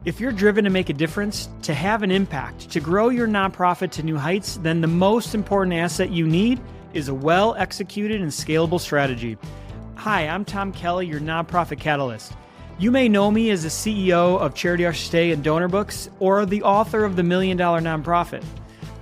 If you're driven to make a difference, to have an impact, to grow your nonprofit to new heights, then the most important asset you need is a well-executed and scalable strategy. Hi, I'm Tom Kelly, your nonprofit catalyst. You may know me as the CEO of Charity Archiste and Donor Books, or the author of The $1 Million Nonprofit.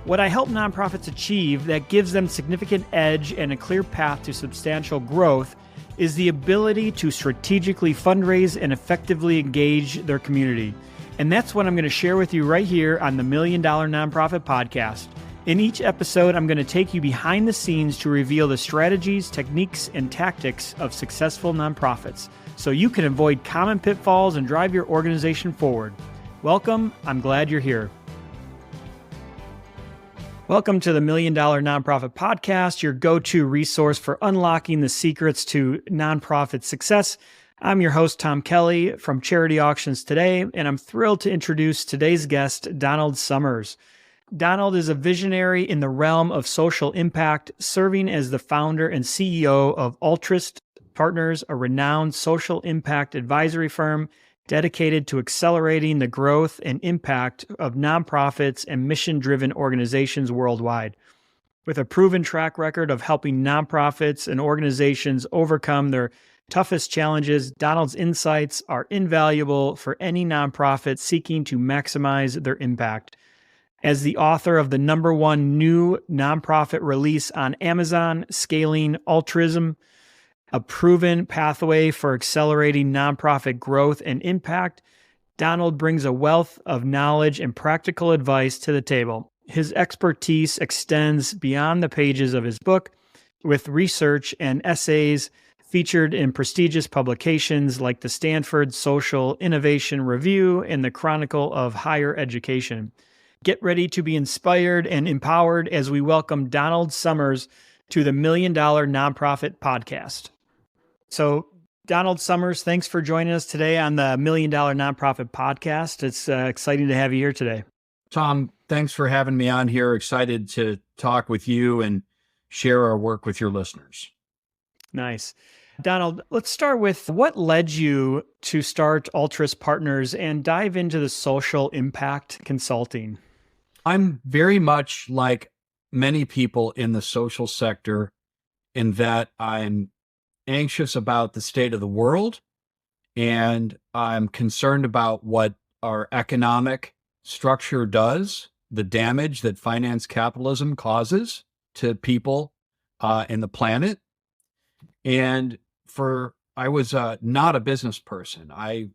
What I help nonprofits achieve that gives them significant edge and a clear path to substantial growth is the ability to strategically fundraise and effectively engage their community. And that's what I'm going to share with you right here on the $1 Million Nonprofit Podcast. In each episode, I'm going to take you behind the scenes to reveal the strategies, techniques, and tactics of successful nonprofits so you can avoid common pitfalls and drive your organization forward. Welcome. I'm glad you're here. Welcome to the $1 Million Nonprofit Podcast, your go-to resource for unlocking the secrets to nonprofit success. I'm your host, Tom Kelly from Charity Auctions Today, and I'm thrilled to introduce today's guest, Donald Summers. Donald is a visionary in the realm of social impact, serving as the founder and CEO of Altruism Partners, a renowned social impact advisory firm dedicated to accelerating the growth and impact of nonprofits and mission-driven organizations worldwide. With a proven track record of helping nonprofits and organizations overcome their toughest challenges, Donald's insights are invaluable for any nonprofit seeking to maximize their impact. As the author of the #1 new nonprofit release on Amazon, Scaling Altruism, a proven pathway for accelerating nonprofit growth and impact, Donald brings a wealth of knowledge and practical advice to the table. His expertise extends beyond the pages of his book, with research and essays featured in prestigious publications like the Stanford Social Innovation Review and the Chronicle of Higher Education. Get ready to be inspired and empowered as we welcome Donald Summers to the $1 Million Nonprofit Podcast. So, Donald Summers, thanks for joining us today on the $1 Million Nonprofit Podcast. It's exciting to have you here today. Tom, thanks for having me on here. Excited to talk with you and share our work with your listeners. Nice. Donald, let's start with what led you to start Altruism Partners and dive into the social impact consulting. I'm very much like many people in the social sector in that I'm anxious about the state of the world, and I'm concerned about what our economic structure does, the damage that finance capitalism causes to people and the planet. And I was not a business person. I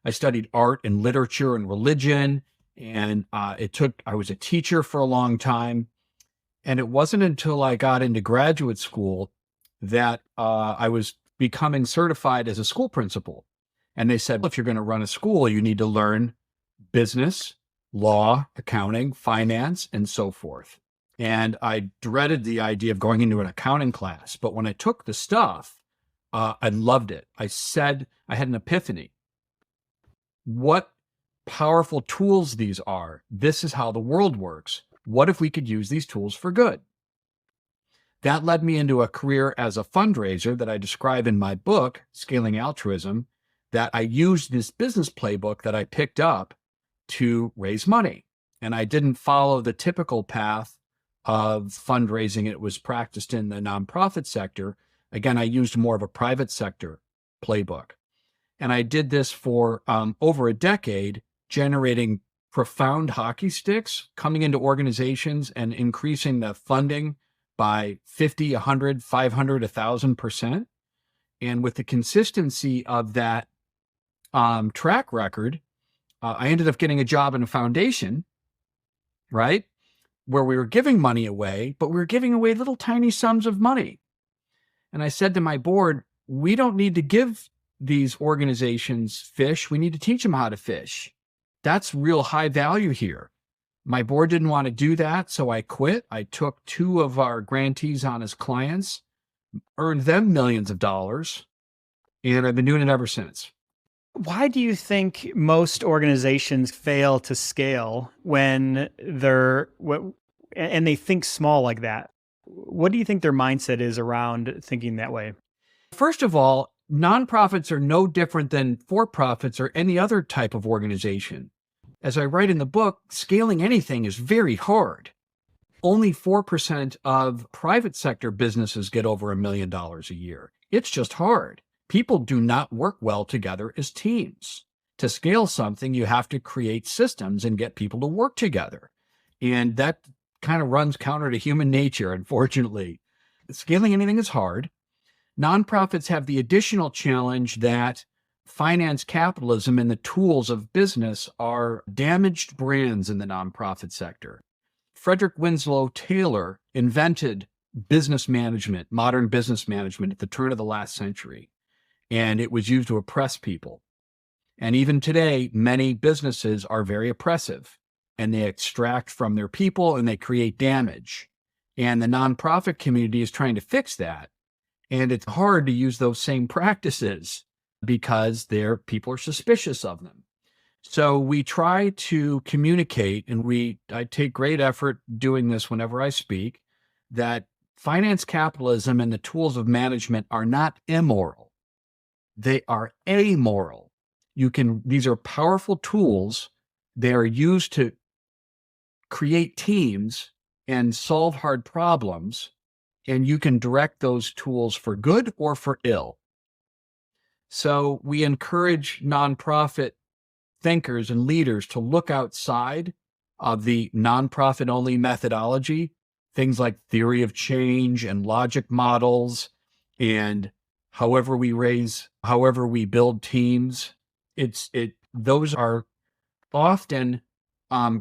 studied art and literature and religion, and I was a teacher for a long time. And it wasn't until I got into graduate school that I was becoming certified as a school principal. And they said, well, if you're going to run a school, you need to learn business, law, accounting, finance, and so forth. And I dreaded the idea of going into an accounting class. But when I took the stuff, I loved it. I had an epiphany. What powerful tools these are. This is how the world works. What if we could use these tools for good? That led me into a career as a fundraiser that I describe in my book, Scaling Altruism, that I used this business playbook that I picked up to raise money. And I didn't follow the typical path of fundraising. It was practiced in the nonprofit sector. Again, I used more of a private sector playbook. And I did this for over a decade, generating profound hockey sticks, coming into organizations and increasing the funding by 50, 100, 500, 1,000%. And with the consistency of that track record, I ended up getting a job in a foundation, right? Where we were giving money away, but we were giving away little tiny sums of money. And I said to my board, we don't need to give these organizations fish. We need to teach them how to fish. That's real high value here. My board didn't want to do that, so I quit. I took 2 of our grantees on as clients, earned them millions of dollars, and I've been doing it ever since. Why do you think most organizations fail to scale when and they think small like that? What do you think their mindset is around thinking that way? First of all, Nonprofits are no different than for-profits or any other type of organization. As I write in the book, scaling anything is very hard. Only 4% of private sector businesses get over $1 million a year. It's just hard. People do not work well together as teams. To scale something, you have to create systems and get people to work together. And that kind of runs counter to human nature, unfortunately. Scaling anything is hard. Nonprofits have the additional challenge that finance capitalism and the tools of business are damaged brands in the nonprofit sector. Frederick Winslow Taylor invented business management, modern business management at the turn of the last century, and it was used to oppress people. And even today, many businesses are very oppressive, and they extract from their people and they create damage. And the nonprofit community is trying to fix that. And it's hard to use those same practices because people are suspicious of them. So we try to communicate, and I take great effort doing this whenever I speak, that finance capitalism and the tools of management are not immoral. They are amoral. These are powerful tools. They are used to create teams and solve hard problems, and you can direct those tools for good or for ill. So we encourage nonprofit thinkers and leaders to look outside of the nonprofit-only methodology, things like theory of change and logic models, and however we build teams. Those are often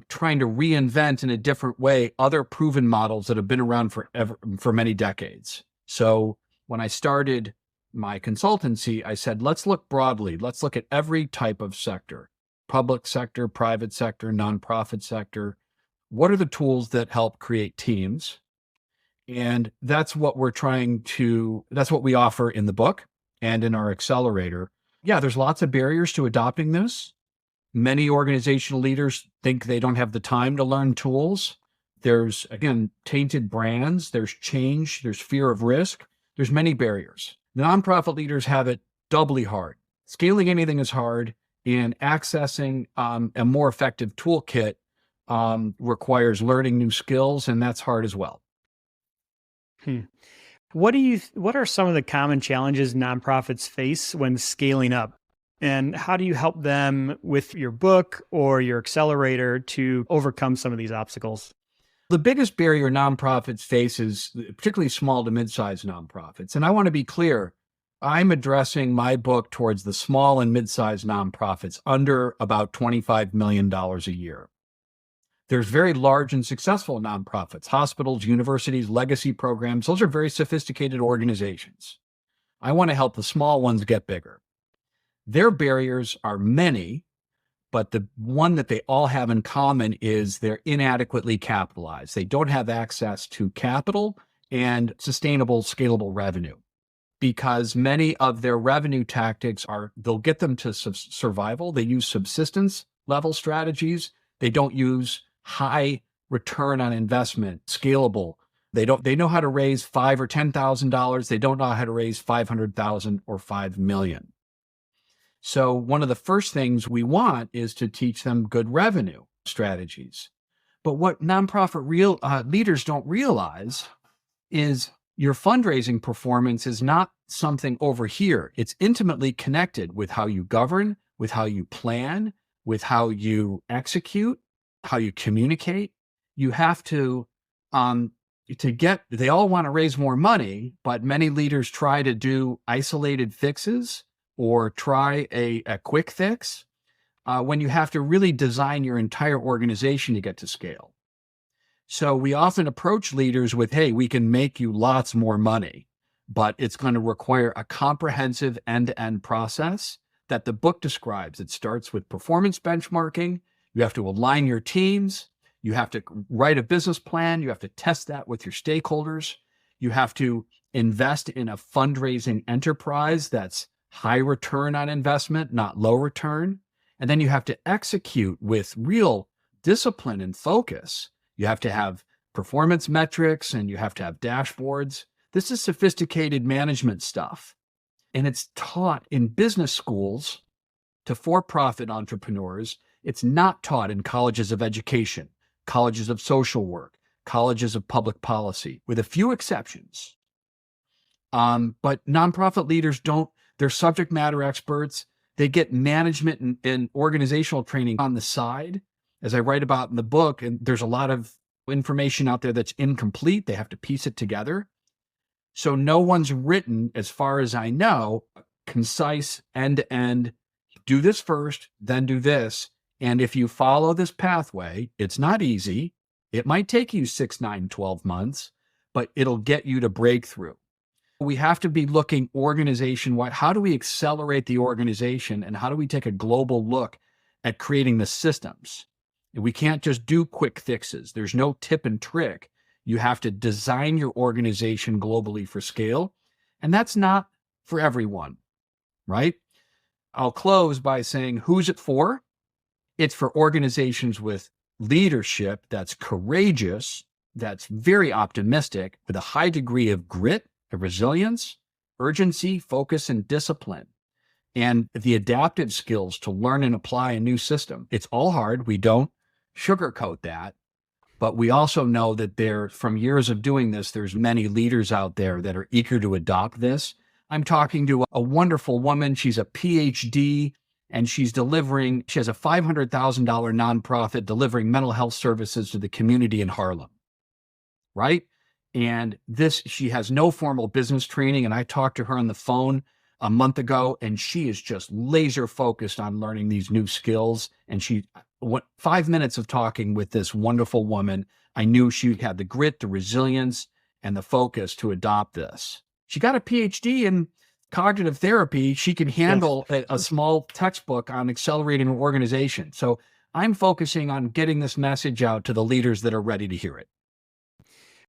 trying to reinvent in a different way other proven models that have been around for many decades. So when I started my consultancy, I said, let's look broadly. Let's look at every type of sector: public sector, private sector, nonprofit sector. What are the tools that help create teams? And that's what that's what we offer in the book and in our accelerator. Yeah, there's lots of barriers to adopting this. Many organizational leaders think they don't have the time to learn tools. There's, again, tainted brands. There's change. There's fear of risk. There's many barriers. The nonprofit leaders have it doubly hard. Scaling anything is hard, and accessing a more effective toolkit requires learning new skills, and that's hard as well. What are some of the common challenges nonprofits face when scaling up? And how do you help them with your book or your accelerator to overcome some of these obstacles? The biggest barrier nonprofits face is particularly small to mid-sized nonprofits. And I want to be clear, I'm addressing my book towards the small and mid-sized nonprofits under about $25 million a year. There's very large and successful nonprofits, hospitals, universities, legacy programs. Those are very sophisticated organizations. I want to help the small ones get bigger. Their barriers are many, but the one that they all have in common is they're inadequately capitalized. They don't have access to capital and sustainable, scalable revenue, because many of their revenue tactics they'll get them to survival. They use subsistence level strategies. They don't use high return on investment, scalable. They know how to raise $5,000 or $10,000. They don't know how to raise $500,000 or $5 million. So one of the first things we want is to teach them good revenue strategies. But what nonprofit leaders don't realize is your fundraising performance is not something over here. It's intimately connected with how you govern, with how you plan, with how you execute, how you communicate. You have to they all want to raise more money, but many leaders try to do isolated fixes or try a quick fix when you have to really design your entire organization to get to scale. So we often approach leaders with, hey, we can make you lots more money, but it's going to require a comprehensive end-to-end process that the book describes. It starts with performance benchmarking. You have to align your teams. You have to write a business plan. You have to test that with your stakeholders. You have to invest in a fundraising enterprise that's high return on investment, not low return. And then you have to execute with real discipline and focus. You have to have performance metrics and you have to have dashboards. This is sophisticated management stuff. and it's taught in business schools to for-profit entrepreneurs. It's not taught in colleges of education, colleges of social work, colleges of public policy, with a few exceptions. But nonprofit leaders they're subject matter experts. They get management and organizational training on the side, as I write about in the book. And there's a lot of information out there that's incomplete. They have to piece it together. So no one's written, as far as I know, concise end-to-end, do this first, then do this. And if you follow this pathway, it's not easy. It might take you 6, 9, 12 months, but it'll get you to breakthrough. We have to be looking organization-wide. How do we accelerate the organization, and how do we take a global look at creating the systems? We can't just do quick fixes. There's no tip and trick. You have to design your organization globally for scale, and that's not for everyone, right? I'll close by saying, who's it for? It's for organizations with leadership that's courageous, that's very optimistic, with a high degree of grit, of resilience, urgency, focus, and discipline, and the adaptive skills to learn and apply a new system. It's all hard. We don't sugarcoat that, but we also know that from years of doing this, there's many leaders out there that are eager to adopt this. I'm talking to a wonderful woman. She's a PhD, and she has a $500,000 nonprofit delivering mental health services to the community in Harlem, right? And she has no formal business training. And I talked to her on the phone a month ago, and she is just laser focused on learning these new skills. And 5 minutes of talking with this wonderful woman, I knew she had the grit, the resilience, and the focus to adopt this. She got a PhD in cognitive therapy. She can handle a small textbook on accelerating an organization. So I'm focusing on getting this message out to the leaders that are ready to hear it.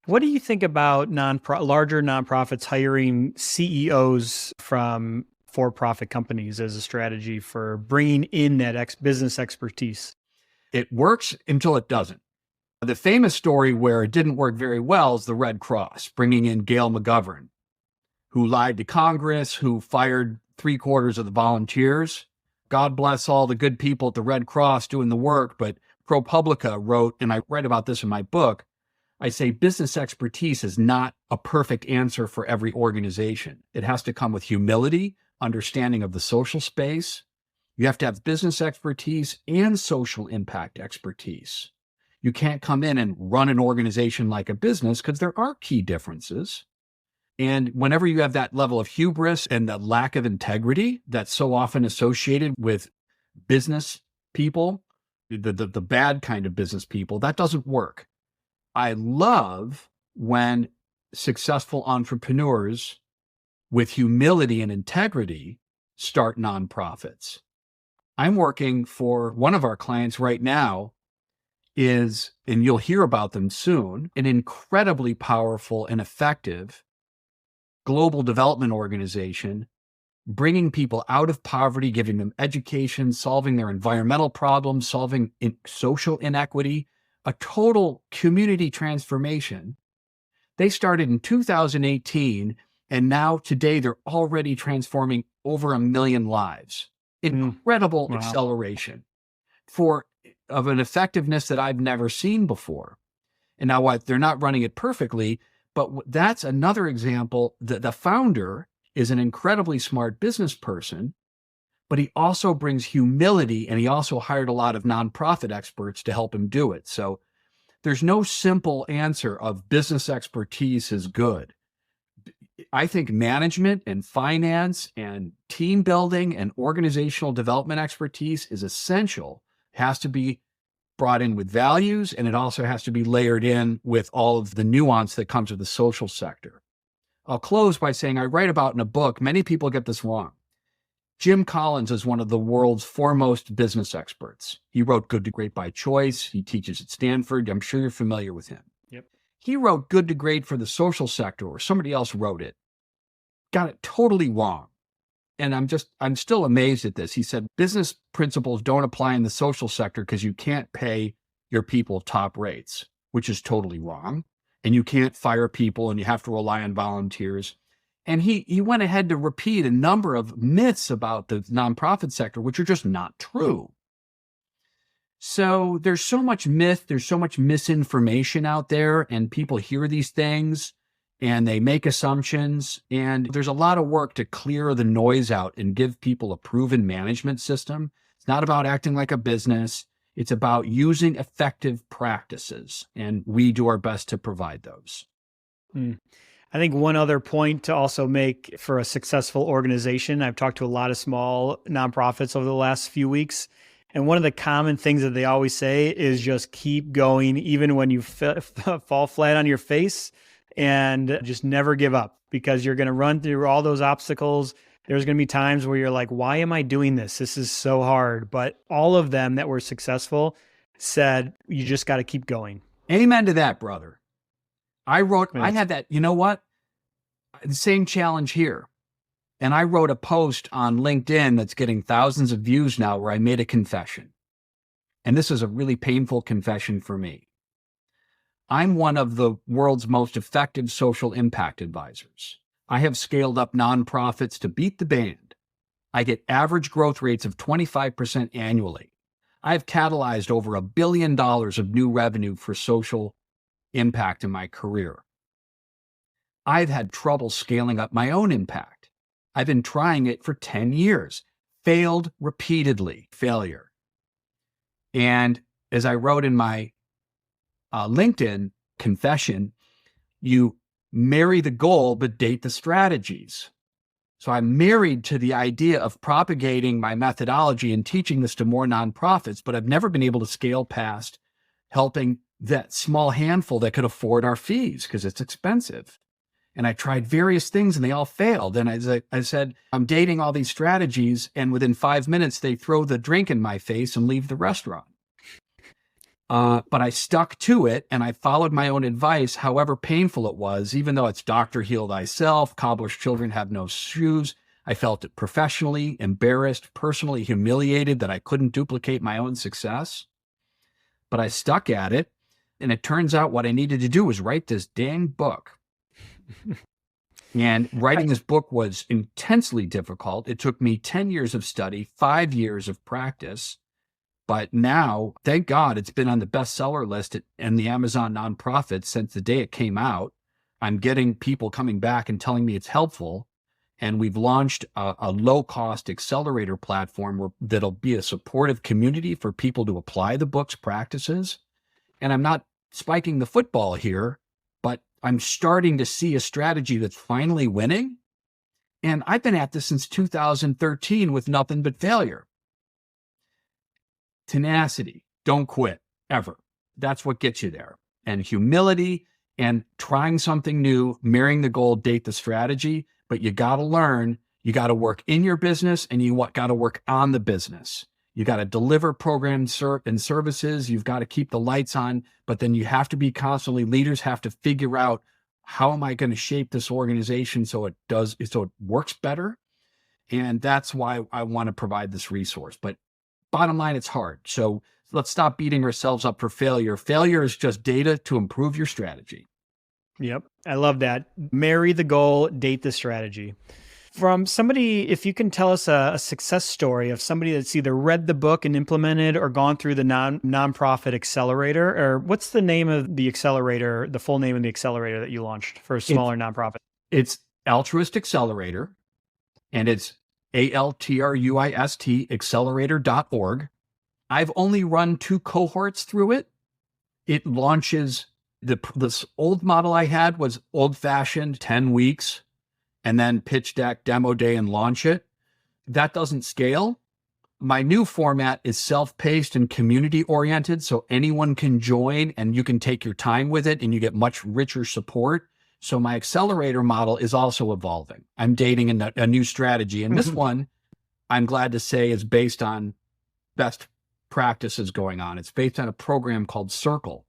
What do you think about larger nonprofits hiring CEOs from for-profit companies as a strategy for bringing in that business expertise? It works until it doesn't. The famous story where it didn't work very well is the Red Cross, bringing in Gail McGovern, who lied to Congress, who fired 3/4 of the volunteers. God bless all the good people at the Red Cross doing the work, but ProPublica wrote, and I write about this in my book, I say business expertise is not a perfect answer for every organization. It has to come with humility, understanding of the social space. You have to have business expertise and social impact expertise. You can't come in and run an organization like a business, because there are key differences. And whenever you have that level of hubris and the lack of integrity that's so often associated with business people, the bad kind of business people, that doesn't work. I love when successful entrepreneurs with humility and integrity start nonprofits. I'm working for one of our clients right now and you'll hear about them soon, an incredibly powerful and effective global development organization, bringing people out of poverty, giving them education, solving their environmental problems, solving social inequity, a total community transformation. They started in 2018, and now today they're already transforming over 1 million lives. Incredible acceleration of an effectiveness that I've never seen before. And now they're not running it perfectly, but that's another example. The founder is an incredibly smart business person, but he also brings humility, and he also hired a lot of nonprofit experts to help him do it. So there's no simple answer of business expertise is good. I think management and finance and team building and organizational development expertise is essential. It has to be brought in with values, and it also has to be layered in with all of the nuance that comes with the social sector. I'll close by saying I write about in a book, many people get this wrong. Jim Collins is one of the world's foremost business experts. He wrote Good to Great by Choice. He teaches at Stanford. I'm sure you're familiar with him. Yep. He wrote Good to Great for the social sector, or somebody else wrote it. Got it totally wrong. And I'm still amazed at this. He said, business principles don't apply in the social sector because you can't pay your people top rates, which is totally wrong. And you can't fire people, and you have to rely on volunteers. And he went ahead to repeat a number of myths about the nonprofit sector, which are just not true. So there's so much myth, there's so much misinformation out there, and people hear these things and they make assumptions. And there's a lot of work to clear the noise out and give people a proven management system. It's not about acting like a business. It's about using effective practices. And we do our best to provide those. I think one other point to also make for a successful organization, I've talked to a lot of small nonprofits over the last few weeks. And one of the common things that they always say is just keep going, even when you fall flat on your face, and just never give up, because you're going to run through all those obstacles. There's going to be times where you're like, why am I doing this? This is so hard. But all of them that were successful said, you just got to keep going. Amen to that, brother. I had that, you know what? The same challenge here. And I wrote a post on LinkedIn that's getting thousands of views now where I made a confession. And this is a really painful confession for me. I'm one of the world's most effective social impact advisors. I have scaled up nonprofits to beat the band. I get average growth rates of 25% annually. I've catalyzed over $1 billion of new revenue for social impact in my career. I've had trouble scaling up my own impact. I've been trying it for 10 years, failed repeatedly, failure. And as I wrote in my LinkedIn confession, you marry the goal, but date the strategies. So I'm married to the idea of propagating my methodology and teaching this to more nonprofits, but I've never been able to scale past helping that small handful that could afford our fees because it's expensive. And I tried various things and they all failed. And I said, I'm dating all these strategies. And within 5 minutes, they throw the drink in my face and leave the restaurant. But I stuck to it and I followed my own advice, however painful it was, even though it's doctor heal thyself, cobbler's children have no shoes. I felt it professionally embarrassed, personally humiliated that I couldn't duplicate my own success. But I stuck at it. And it turns out what I needed to do was write this dang book. And writing this book was intensely difficult. It took me 10 years of study, 5 years of practice. But now, thank God, it's been on the bestseller list in the Amazon nonprofits since the day it came out. I'm getting people coming back and telling me it's helpful. And we've launched a low-cost accelerator platform that'll be a supportive community for people to apply the book's practices. And I'm not spiking the football here, but I'm starting to see a strategy that's finally winning. And I've been at this since 2013 with nothing but failure. Tenacity, don't quit, ever. That's what gets you there. And humility and trying something new, marrying the goal, date the strategy. But you got to learn, you got to work in your business and you got to work on the business. You got to deliver programs and services. You've got to keep the lights on, but then you have to be constantly, leaders have to figure out, how am I going to shape this organization so it works better? And that's why I want to provide this resource. But bottom line, it's hard. So let's stop beating ourselves up for failure. Failure is just data to improve your strategy. Yep. I love that. Marry the goal, date the strategy. From somebody, if you can tell us a success story of somebody that's either read the book and implemented or gone through the nonprofit accelerator, or what's the name of the accelerator, the full name of the accelerator that you launched for a smaller nonprofit? It's Altruist Accelerator, and it's ALTRUIST accelerator.org. I've only run 2 cohorts through it. It launches, this old model I had was old fashioned, 10 weeks. And then pitch deck, demo day, and launch it. That doesn't scale. My new format is self-paced and community-oriented, so anyone can join and you can take your time with it and you get much richer support. So my accelerator model is also evolving. I'm dating a new strategy. And this one, I'm glad to say, is based on best practices going on. It's based on a program called Circle.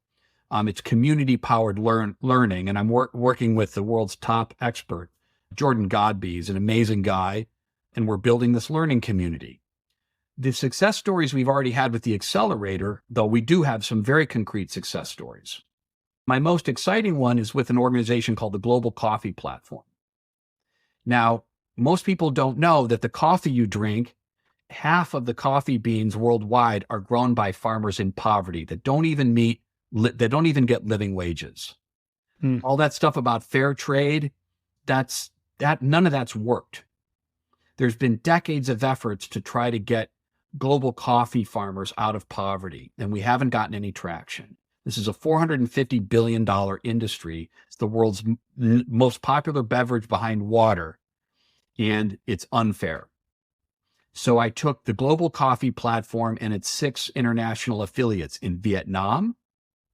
It's community-powered learning, and I'm working with the world's top expert. Jordan Godby is an amazing guy, and we're building this learning community. The success stories we've already had with the accelerator, though we do have some very concrete success stories. My most exciting one is with an organization called the Global Coffee Platform. Now, most people don't know that the coffee you drink, half of the coffee beans worldwide are grown by farmers in poverty that don't even get living wages. Hmm. All that stuff about fair trade, none of that's worked. There's been decades of efforts to try to get global coffee farmers out of poverty, and we haven't gotten any traction. This is a $450 billion industry. It's the world's most popular beverage behind water, and it's unfair. So I took the global coffee platform and its 6 international affiliates in Vietnam,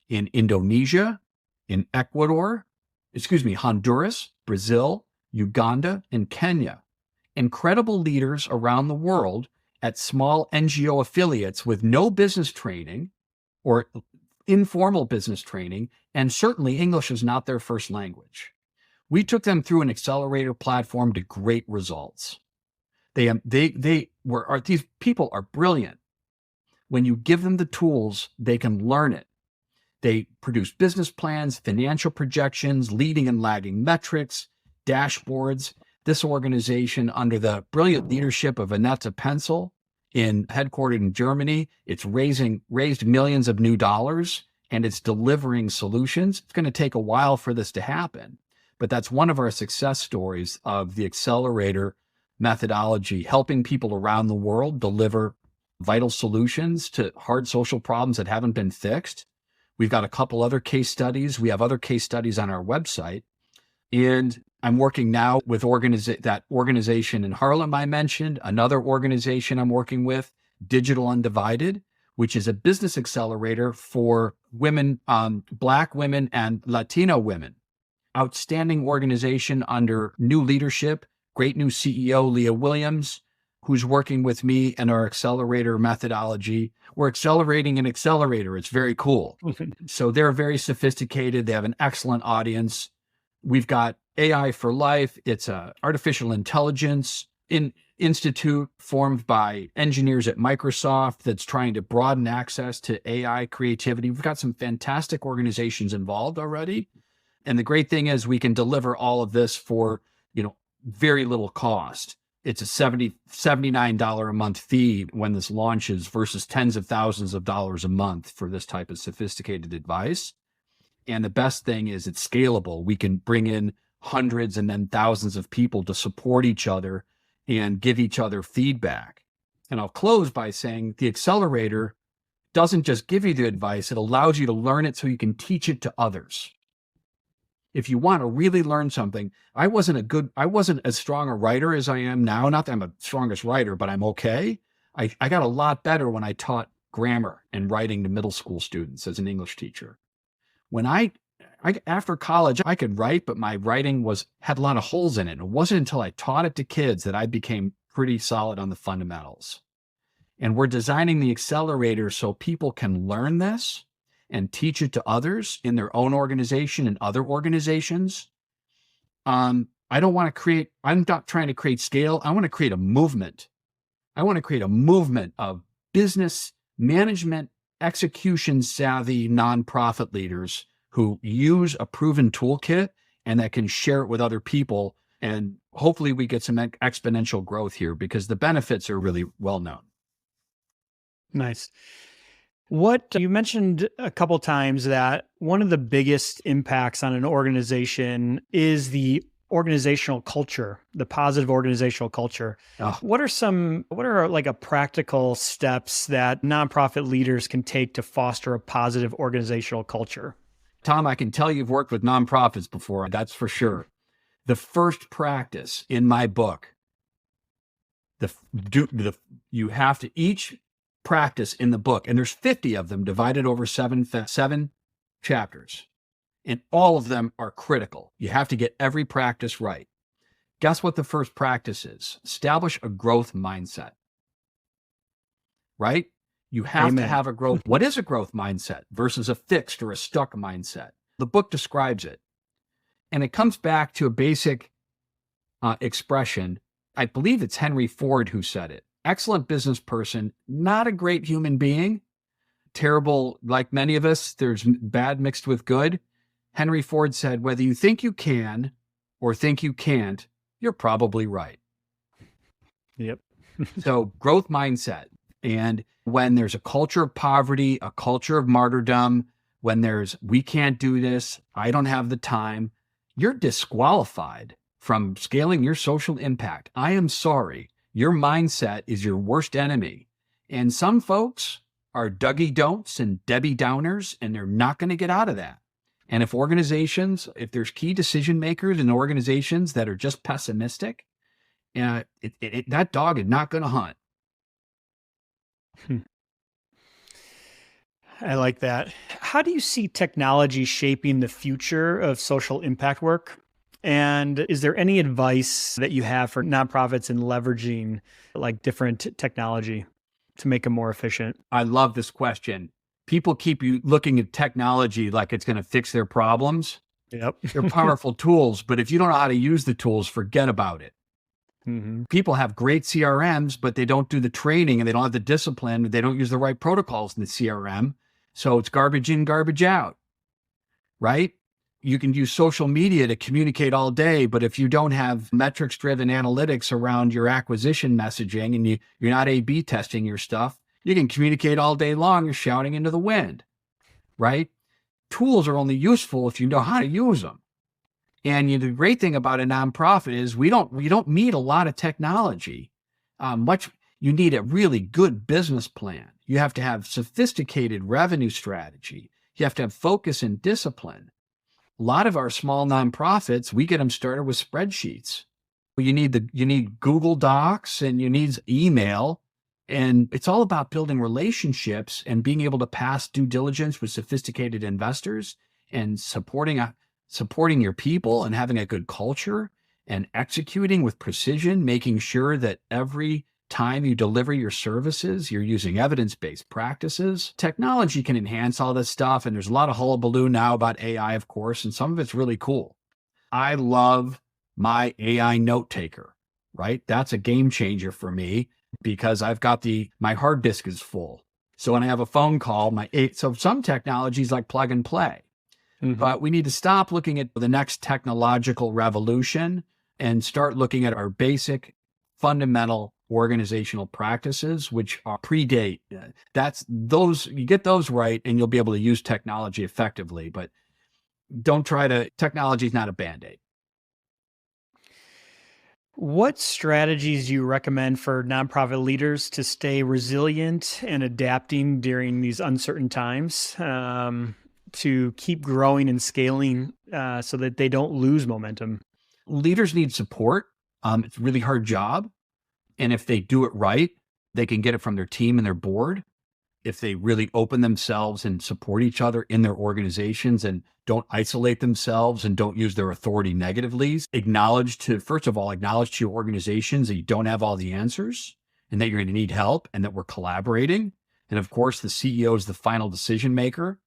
in Indonesia, in Honduras, Brazil, Uganda, and Kenya. Incredible leaders around the world at small NGO affiliates with no business training or informal business training, and certainly English is not their first language. We took them through an accelerator platform to great results. These people are brilliant. When you give them the tools, they can learn it. They produce business plans, financial projections, leading and lagging metrics, dashboards. This organization, under the brilliant leadership of Annette Pencil, headquartered in Germany, it's raised millions of new dollars, and it's delivering solutions. It's going to take a while for this to happen, but that's one of our success stories of the accelerator methodology, helping people around the world deliver vital solutions to hard social problems that haven't been fixed. We've got a couple other case studies. We have other case studies on our website. And I'm working now with that organization in Harlem I mentioned, another organization I'm working with, Digital Undivided, which is a business accelerator for women, Black women and Latino women. Outstanding organization under new leadership, great new CEO, Leah Williams, who's working with me and our accelerator methodology. We're accelerating an accelerator. It's very cool. So they're very sophisticated. They have an excellent audience. We've got AI for Life. It's a artificial intelligence institute formed by engineers at Microsoft that's trying to broaden access to AI creativity. We've got some fantastic organizations involved already. And the great thing is we can deliver all of this for, very little cost. It's a $79 a month fee when this launches versus tens of thousands of dollars a month for this type of sophisticated advice. And the best thing is it's scalable. We can bring in hundreds and then thousands of people to support each other and give each other feedback. And I'll close by saying the accelerator doesn't just give you the advice, it allows you to learn it so you can teach it to others. If you want to really learn something, I wasn't as strong a writer as I am now. Not that I'm the strongest writer, but I'm okay. I got a lot better when I taught grammar and writing to middle school students as an English teacher. When after college, I could write, but my writing had a lot of holes in it. It wasn't until I taught it to kids that I became pretty solid on the fundamentals. And we're designing the accelerator so people can learn this and teach it to others in their own organization and other organizations. I'm not trying to create scale. I want to create a movement. I want to create a movement of business management, execution savvy nonprofit leaders who use a proven toolkit and that can share it with other people. And hopefully we get some exponential growth here because the benefits are really well known. Nice. You mentioned a couple times that one of the biggest impacts on an organization is the organizational culture, the positive organizational culture. Oh. What are like a practical steps that nonprofit leaders can take to foster a positive organizational culture? Tom, I can tell you've worked with nonprofits before, that's for sure. The first practice in my book, you have to each practice in the book, and there's 50 of them divided over seven chapters, and all of them are critical. You have to get every practice right. Guess what the first practice is? Establish a growth mindset, right? You have to have a growth. What is a growth mindset versus a fixed or a stuck mindset? The book describes it, and it comes back to a basic expression. I believe it's Henry Ford who said it. Excellent business person, not a great human being, terrible, like many of us, there's bad mixed with good. Henry Ford said, whether you think you can or think you can't, you're probably right. Yep. So growth mindset. And when there's a culture of poverty, a culture of martyrdom, when there's, we can't do this, I don't have the time, you're disqualified from scaling your social impact. I am sorry. Your mindset is your worst enemy. And some folks are Dougie Don'ts and Debbie Downers, and they're not going to get out of that. And if organizations, if there's key decision makers in organizations that are just pessimistic, that dog is not going to hunt. I like that. How do you see technology shaping the future of social impact work? And is there any advice that you have for nonprofits in leveraging like different technology to make them more efficient? I love this question. People keep you looking at technology like it's going to fix their problems. Yep. They're powerful tools, but if you don't know how to use the tools, forget about it. Mm-hmm. People have great CRMs, but they don't do the training and they don't have the discipline. They don't use the right protocols in the CRM. So it's garbage in, garbage out, right? You can use social media to communicate all day, but if you don't have metrics-driven analytics around your acquisition messaging and you're not A/B testing your stuff, you can communicate all day long, you're shouting into the wind, right? Tools are only useful if you know how to use them. And the great thing about a nonprofit is we don't need a lot of technology. You need a really good business plan. You have to have sophisticated revenue strategy. You have to have focus and discipline. A lot of our small nonprofits, we get them started with spreadsheets. You need Google Docs and you need email. And it's all about building relationships and being able to pass due diligence with sophisticated investors and supporting your people and having a good culture and executing with precision, making sure that every time you deliver your services, you're using evidence-based practices. Technology can enhance all this stuff. And there's a lot of hullabaloo now about AI, of course, and some of it's really cool. I love my AI note taker, right? That's a game changer for me because I've got my hard disk is full. So when I have a phone call, so some technologies like plug and play. Mm-hmm. But we need to stop looking at the next technological revolution and start looking at our basic fundamental organizational practices, which predate. You get those right and you'll be able to use technology effectively, but technology is not a Band-Aid. What strategies do you recommend for nonprofit leaders to stay resilient and adapting during these uncertain times, to keep growing and scaling so that they don't lose momentum? Leaders need support. It's a really hard job. And if they do it right, they can get it from their team and their board. If they really open themselves and support each other in their organizations and don't isolate themselves and don't use their authority negatively, first of all, acknowledge to your organizations that you don't have all the answers and that you're going to need help and that we're collaborating. And of course, the CEO is the final decision maker.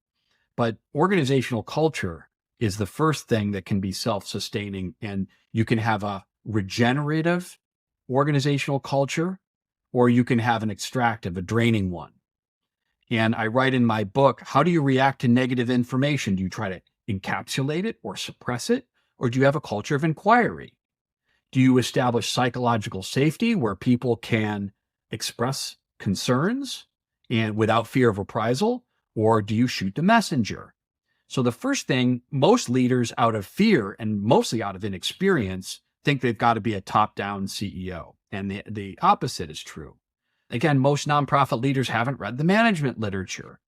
But organizational culture is the first thing that can be self-sustaining. And you can have a regenerative organizational culture, or you can have an extractive, a draining one. And I write in my book, how do you react to negative information? Do you try to encapsulate it or suppress it? Or do you have a culture of inquiry? Do you establish psychological safety where people can express concerns and without fear of reprisal? Or do you shoot the messenger? So the first thing, most leaders out of fear and mostly out of inexperience think they've got to be a top-down CEO. And the opposite is true. Again, most nonprofit leaders haven't read the management literature.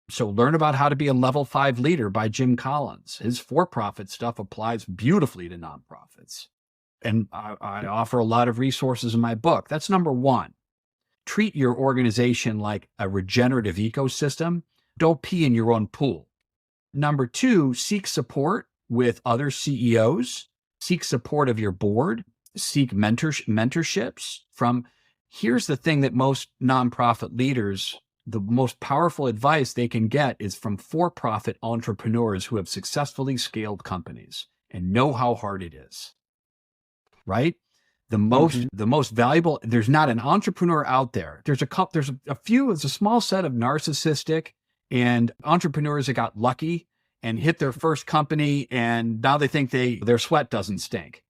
So learn about how to be a level 5 leader by Jim Collins. His for-profit stuff applies beautifully to nonprofits. And I offer a lot of resources in my book. That's number one. Treat your organization like a regenerative ecosystem. Don't pee in your own pool. Number two, seek support with other CEOs. Seek support of your board. Seek mentorships from. Here's the thing that most nonprofit leaders, the most powerful advice they can get is from for-profit entrepreneurs who have successfully scaled companies and know how hard it is, right? The most valuable, there's not an entrepreneur out there. There's a small set of narcissistic and entrepreneurs that got lucky and hit their first company and now they think their sweat doesn't stink.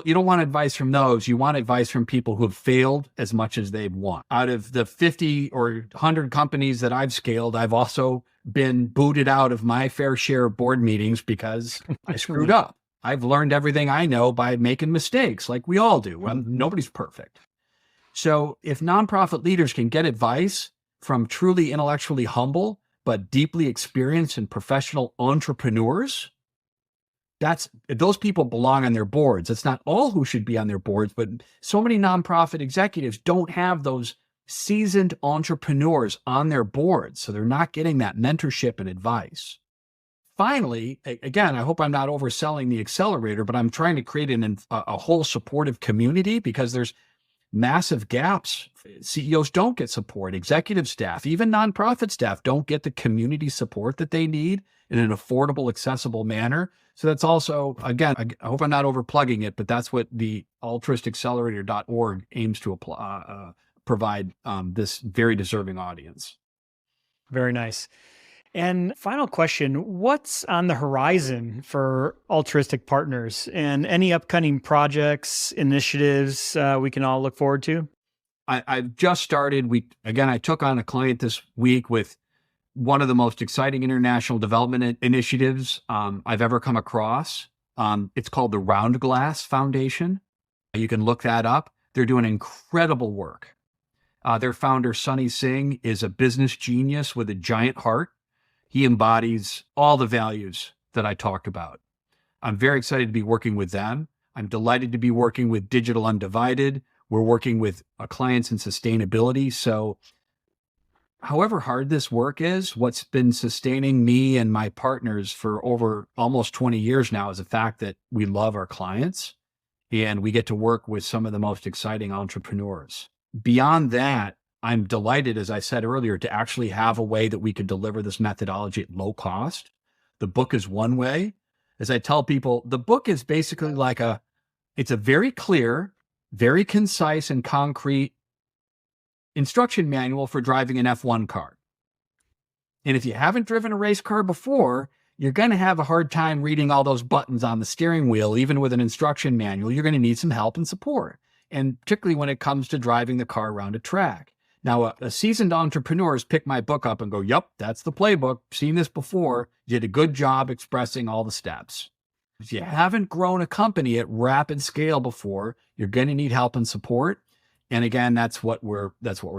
You don't want advice from those. You want advice from people who have failed as much as they've won. Out of the 50 or 100 companies that I've scaled, I've also been booted out of my fair share of board meetings because I screwed up. I've learned everything I know by making mistakes, like we all do. Well, nobody's perfect. So if nonprofit leaders can get advice from truly intellectually humble, but deeply experienced and professional entrepreneurs, those people belong on their boards. It's not all who should be on their boards, but so many nonprofit executives don't have those seasoned entrepreneurs on their boards. So they're not getting that mentorship and advice. Finally, again, I hope I'm not overselling the accelerator, but I'm trying to create a whole supportive community because there's massive gaps. CEOs don't get support, executive staff, even nonprofit staff don't get the community support that they need in an affordable, accessible manner. So that's also, again, I hope I'm not overplugging it, but that's what the altruisticcelerator.org aims to provide this very deserving audience. Very nice. And final question, what's on the horizon for Altruistic Partners and any upcoming projects, initiatives we can all look forward to? I've just started. I took on a client this week with one of the most exciting international development initiatives I've ever come across. It's called the Round Glass Foundation. You can look that up. They're doing incredible work. Their founder, Sunny Singh, is a business genius with a giant heart. He embodies all the values that I talked about. I'm very excited to be working with them. I'm delighted to be working with Digital Undivided. We're working with clients in sustainability. So however hard this work is, what's been sustaining me and my partners for over almost 20 years now is the fact that we love our clients and we get to work with some of the most exciting entrepreneurs. Beyond that, I'm delighted, as I said earlier, to actually have a way that we could deliver this methodology at low cost. The book is one way. As I tell people, the book is basically it's a very clear, very concise and concrete instruction manual for driving an F1 car. And if you haven't driven a race car before, you're going to have a hard time reading all those buttons on the steering wheel. Even with an instruction manual, you're going to need some help and support. And particularly when it comes to driving the car around a track. Now, a seasoned entrepreneur has picked my book up and go, yep, that's the playbook. Seen this before. You did a good job expressing all the steps. If you haven't grown a company at rapid scale before, you're going to need help and support. And again, that's what we're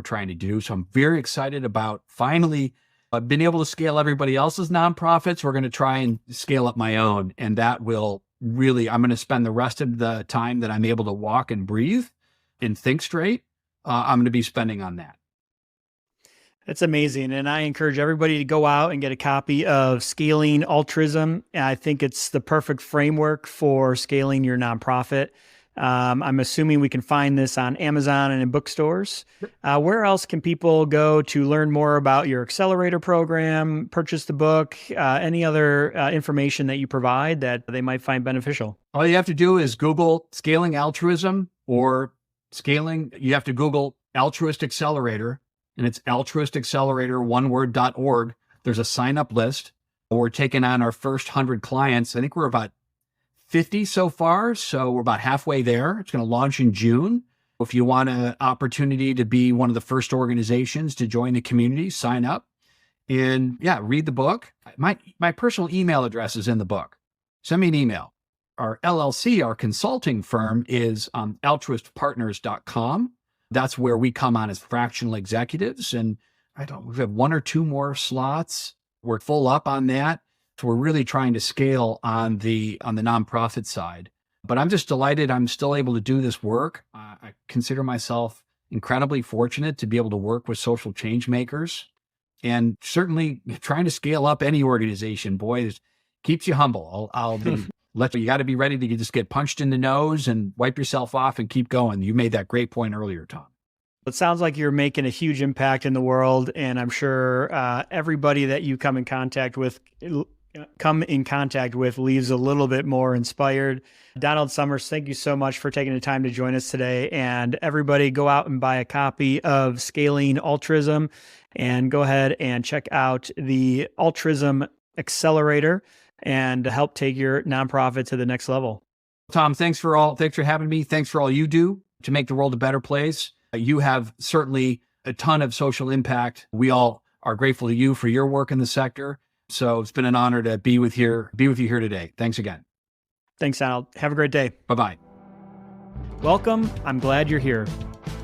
trying to do. So I'm very excited about finally being able to scale everybody else's nonprofits. We're going to try and scale up my own. And that will really, I'm going to spend the rest of the time that I'm able to walk and breathe and think straight. I'm going to be spending on that. That's amazing. And I encourage everybody to go out and get a copy of Scaling Altruism. I think it's the perfect framework for scaling your nonprofit. I'm assuming we can find this on Amazon and in bookstores. Where else can people go to learn more about your accelerator program, purchase the book, any other information that you provide that they might find beneficial? All you have to do is Google Scaling Altruism or you have to Google Altruist Accelerator, and it's altruistaccelerator.org. There's a sign-up list. We're taking on our first 100 clients. I think we're about 50 so far, so we're about halfway there. It's going to launch in June. If you want an opportunity to be one of the first organizations to join the community, sign up. And yeah, read the book. My personal email address is in the book. Send me an email. Our LLC, our consulting firm, is altruistpartners.com. That's where we come on as fractional executives. And we have one or two more slots. We're full up on that. So we're really trying to scale on the nonprofit side. But I'm just delighted I'm still able to do this work. I consider myself incredibly fortunate to be able to work with social change makers. And certainly trying to scale up any organization, boy, keeps you humble. You got to be ready to just get punched in the nose and wipe yourself off and keep going. You made that great point earlier, Tom. It sounds like you're making a huge impact in the world, and I'm sure everybody that you come in contact with leaves a little bit more inspired. Donald Summers, thank you so much for taking the time to join us today. And everybody go out and buy a copy of Scaling Altruism and go ahead and check out the Altruism Accelerator and help take your nonprofit to the next level. Tom, thanks for having me. Thanks for all you do to make the world a better place. You have certainly a ton of social impact. We all are grateful to you for your work in the sector. So it's been an honor to be with you here today. Thanks again. Thanks, Al. Have a great day. Bye-bye. Welcome. I'm glad you're here.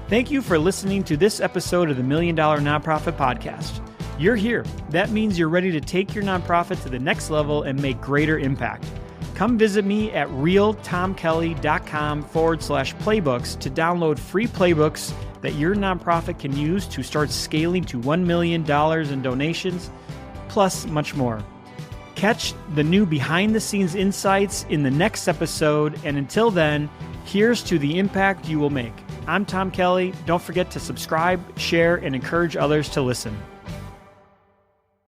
Thank you for listening to this episode of the $1 Million Nonprofit Podcast. You're here. That means you're ready to take your nonprofit to the next level and make greater impact. Come visit me at realtomkelly.com/playbooks to download free playbooks that your nonprofit can use to start scaling to $1 million in donations, plus much more. Catch the new behind-the-scenes insights in the next episode, and until then, here's to the impact you will make. I'm Tom Kelly. Don't forget to subscribe, share, and encourage others to listen.